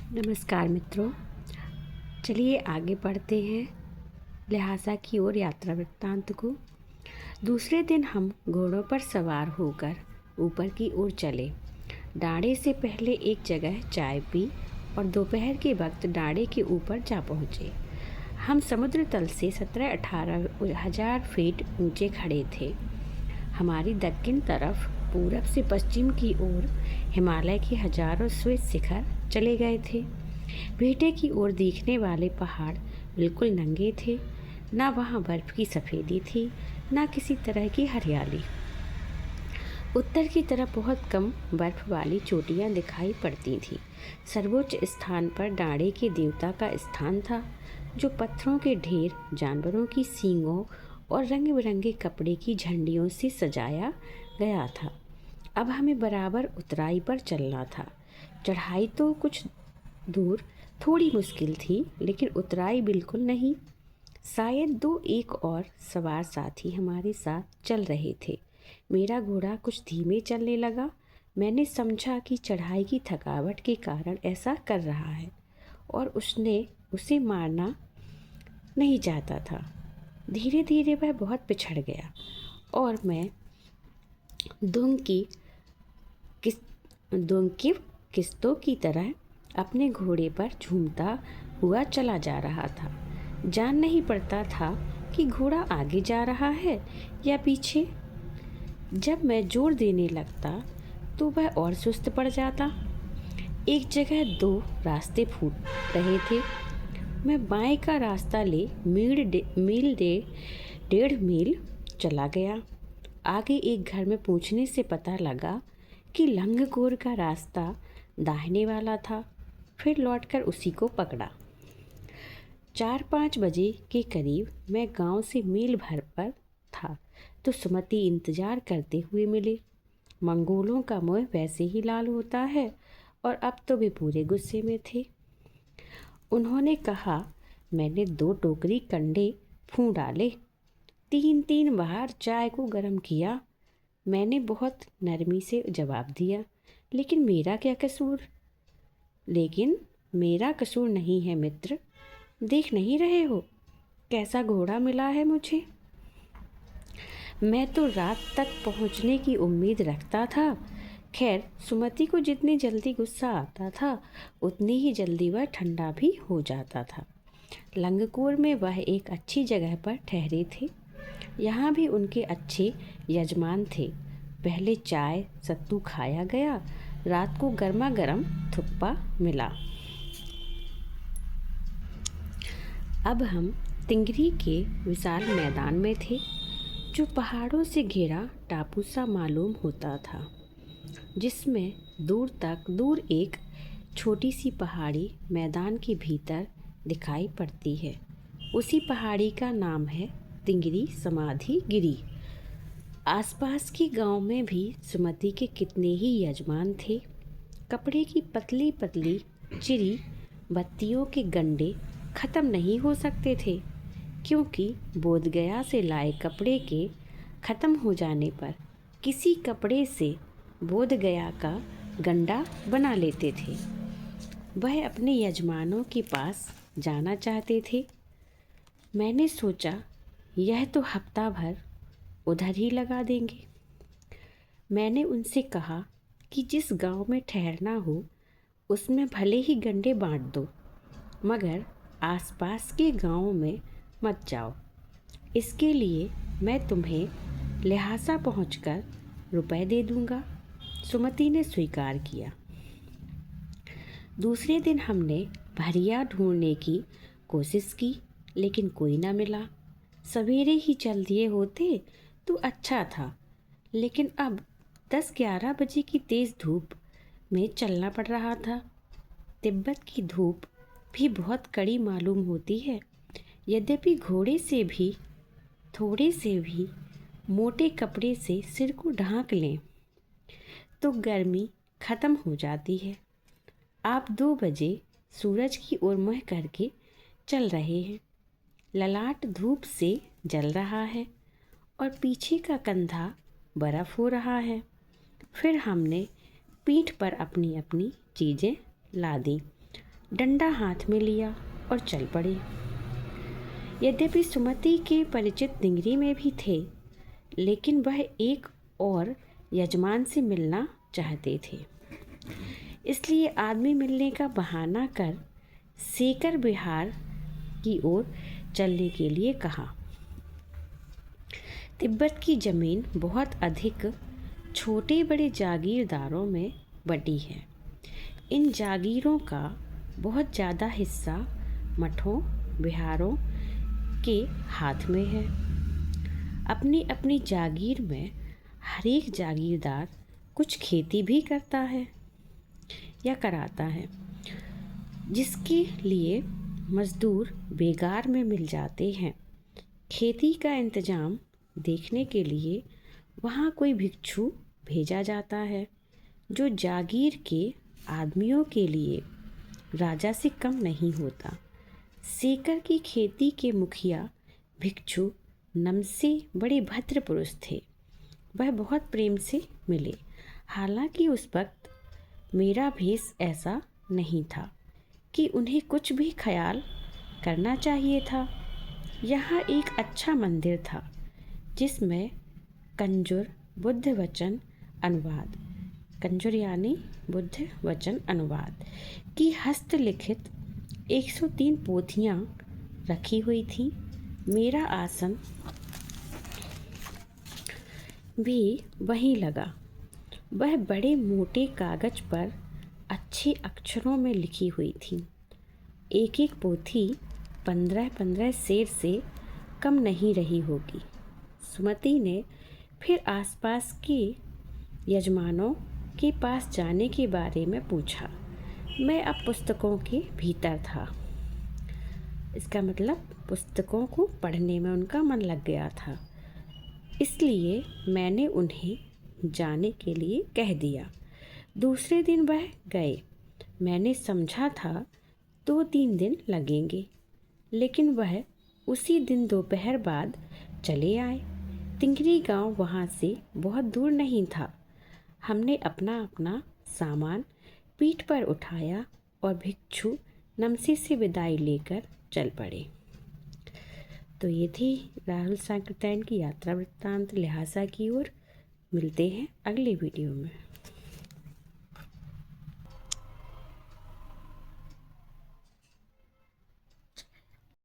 नमस्कार मित्रों, चलिए आगे बढ़ते हैं लहासा की ओर यात्रा वृत्तांत को। दूसरे दिन हम घोड़ों पर सवार होकर ऊपर की ओर चले। डाढ़े से पहले एक जगह चाय पी और दोपहर के वक्त डाढ़े के ऊपर जा पहुँचे। हम समुद्र तल से 17-18 हजार फीट ऊंचे खड़े थे। हमारी दक्षिण तरफ पूरब से पश्चिम की ओर हिमालय के हजारों श्वेत शिखर चले गए थे। बेटे की ओर दिखने वाले पहाड़ बिल्कुल नंगे थे। ना वहाँ बर्फ की सफ़ेदी थी, ना किसी तरह की हरियाली। उत्तर की तरफ बहुत कम बर्फ वाली चोटियाँ दिखाई पड़ती थीं। सर्वोच्च स्थान पर डाढ़े के देवता का स्थान था, जो पत्थरों के ढेर, जानवरों की सींगों और रंग बिरंगे कपड़े की झंडियों से सजाया गया था। अब हमें बराबर उतराई पर चलना था। चढ़ाई तो कुछ दूर थोड़ी मुश्किल थी, लेकिन उतराई बिल्कुल नहीं। शायद दो एक और सवार साथी हमारे साथ चल रहे थे। मेरा घोड़ा कुछ धीमे चलने लगा। मैंने समझा कि चढ़ाई की थकावट के कारण ऐसा कर रहा है और उसे मारना नहीं चाहता था। धीरे धीरे वह बहुत पिछड़ गया और मैं धुंग की किस्तों की तरह अपने घोड़े पर झूमता हुआ चला जा रहा था। जान नहीं पड़ता था कि घोड़ा आगे जा रहा है या पीछे। जब मैं जोर देने लगता तो वह और सुस्त पड़ जाता। एक जगह दो रास्ते फूट रहे थे। मैं बाएं का रास्ता ले डेढ़ मील चला गया। आगे एक घर में पूछने से पता लगा कि लंगकोर का रास्ता दाहिने वाला था। फिर लौटकर उसी को पकड़ा। 4-5 बजे के करीब मैं गांव से मील भर पर था तो सुमति इंतजार करते हुए मिले। मंगोलों का मुंह वैसे ही लाल होता है और अब तो वे पूरे गुस्से में थे। उन्होंने कहा, मैंने 2 टोकरी कंडे फूं डाले, 3-3 बार चाय को गर्म किया। मैंने बहुत नरमी से जवाब दिया, लेकिन मेरा कसूर नहीं है मित्र। देख नहीं रहे हो कैसा घोड़ा मिला है मुझे? मैं तो रात तक पहुंचने की उम्मीद रखता था। खैर, सुमति को जितनी जल्दी गुस्सा आता था उतनी ही जल्दी वह ठंडा भी हो जाता था। लंगकोर में वह एक अच्छी जगह पर ठहरे थे। यहाँ भी उनके अच्छे यजमान थे। पहले चाय सत्तू खाया गया। रात को गर्मा गर्म थुक्पा मिला। अब हम तिंगरी के विशाल मैदान में थे, जो पहाड़ों से घिरा टापू सा मालूम होता था, जिसमें दूर एक छोटी सी पहाड़ी मैदान के भीतर दिखाई पड़ती है। उसी पहाड़ी का नाम है तिंगरी समाधि गिरी। आसपास के गांव में भी सुमति के कितने ही यजमान थे। कपड़े की पतली पतली चिरी बत्तियों के गंडे ख़त्म नहीं हो सकते थे, क्योंकि बोधगया से लाए कपड़े के ख़त्म हो जाने पर किसी कपड़े से बोधगया का गंडा बना लेते थे। वह अपने यजमानों के पास जाना चाहते थे। मैंने सोचा, यह तो हफ्ता भर उधर ही लगा देंगे। मैंने उनसे कहा कि जिस गांव में ठहरना हो उसमें भले ही गंडे बांट दो, मगर आसपास के गांवों में मत जाओ। इसके लिए मैं तुम्हें लहासा पहुंचकर रुपए दे दूंगा। सुमति ने स्वीकार किया। दूसरे दिन हमने भरिया ढूंढने की कोशिश की, लेकिन कोई ना मिला। सवेरे ही चल दिए होते तो अच्छा था, लेकिन अब 10-11 बजे की तेज़ धूप में चलना पड़ रहा था। तिब्बत की धूप भी बहुत कड़ी मालूम होती है। यद्यपि घोड़े से भी थोड़े से भी मोटे कपड़े से सिर को ढांक लें तो गर्मी ख़त्म हो जाती है। आप 2 बजे सूरज की ओर मुँह करके चल रहे हैं। ललाट धूप से जल रहा है और पीछे का कंधा बर्फ़ हो रहा है। फिर हमने पीठ पर अपनी अपनी चीज़ें ला दी। डंडा हाथ में लिया और चल पड़े। यद्यपि सुमति के परिचित दिंगरी में भी थे, लेकिन वह एक और यजमान से मिलना चाहते थे। इसलिए आदमी मिलने का बहाना कर सेकर बिहार की ओर चलने के लिए कहा। तिब्बत की जमीन बहुत अधिक छोटे बड़े जागीरदारों में बटी है। इन जागीरों का बहुत ज़्यादा हिस्सा मठों बिहारों के हाथ में है। अपनी अपनी जागीर में हर एक जागीरदार कुछ खेती भी करता है या कराता है, जिसके लिए मजदूर बेगार में मिल जाते हैं। खेती का इंतजाम देखने के लिए वहाँ कोई भिक्षु भेजा जाता है, जो जागीर के आदमियों के लिए राजा से कम नहीं होता। सेकर की खेती के मुखिया भिक्षु नमसे बड़े भद्र पुरुष थे। वह बहुत प्रेम से मिले। हालांकि उस वक्त मेरा भेष ऐसा नहीं था कि उन्हें कुछ भी ख्याल करना चाहिए था। यहाँ एक अच्छा मंदिर था, जिसमें कंजुर बुद्ध वचन अनुवाद, कंजुर यानी बुद्ध वचन अनुवाद की हस्तलिखित 103 पोथियाँ रखी हुई थीं। मेरा आसन भी वहीं लगा। वह बड़े मोटे कागज पर अच्छे अक्षरों में लिखी हुई थी। एक एक पोथी 15-15 सेर से कम नहीं रही होगी। सुमति ने फिर आसपास के यजमानों के पास जाने के बारे में पूछा। मैं अब पुस्तकों के भीतर था। इसका मतलब पुस्तकों को पढ़ने में उनका मन लग गया था। इसलिए मैंने उन्हें जाने के लिए कह दिया। दूसरे दिन वह गए। मैंने समझा था 2-3 दिन लगेंगे, लेकिन वह उसी दिन दोपहर बाद चले आए। तिंगरी गांव वहाँ से बहुत दूर नहीं था। हमने अपना अपना सामान पीठ पर उठाया और भिक्षु नमसी से विदाई लेकर चल पड़े। तो ये थी राहुल सांकृत्यायन की यात्रा वृत्तांत ल्हासा की ओर। मिलते हैं अगले वीडियो में।